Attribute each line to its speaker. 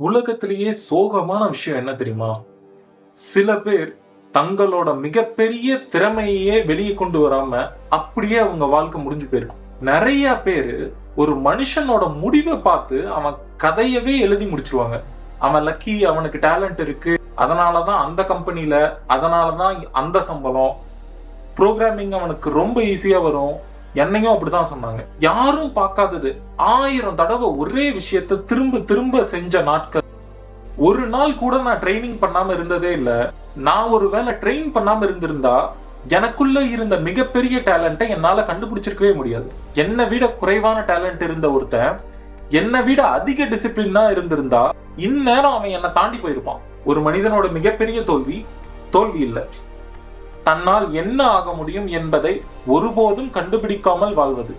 Speaker 1: உலகத்திலேயே சோகமான விஷயம் என்ன தெரியுமா? சில பேர் தங்களோட மிகப்பெரிய திறமையே வெளியே கொண்டு வராம அப்படியே அவங்க வாழ்க்கை முடிஞ்சு போயிருக்கும். நிறைய பேரு ஒரு மனுஷனோட முடிவை பார்த்து அவன் கதையவே எழுதி முடிச்சிருவாங்க. அவன் லக்கி, அவனுக்கு டேலண்ட் இருக்கு, அதனாலதான் அந்த கம்பெனில, அதனாலதான் அந்த சம்பளம், ப்ரோக்ராமிங் அவனுக்கு ரொம்ப ஈஸியா வரும். என்னையும் அப்படிதான் சொன்னாங்க. யாரும் பார்க்காதது 1000 தடவை ஒரே விஷயத்த திரும்ப திரும்ப செஞ்ச நாட்கள். ஒரு நாள் கூட நான் ட்ரைனிங் பண்ணாம இருந்ததே இல்ல. நான் ஒருவேளை ட்ரெயின் பண்ணாம இருந்திருந்தா எனக்குள்ள இருந்த மிகப்பெரிய டேலண்ட்டை என்னால கண்டுபிடிச்சிருக்கவே முடியாது. என்னை விட குறைவான டேலண்ட் இருந்த ஒருத்தன் என்னை விட அதிக டிசிப்ளினா இருந்திருந்தா இந்நேரம் அவன் என்னை தாண்டி போயிருப்பான். ஒரு மனிதனோட மிகப்பெரிய தோல்வி இல்லை, தன்னால் என்ன ஆக முடியும் என்பதை ஒருபோதும் கண்டுபிடிக்காமல் வாழ்வது.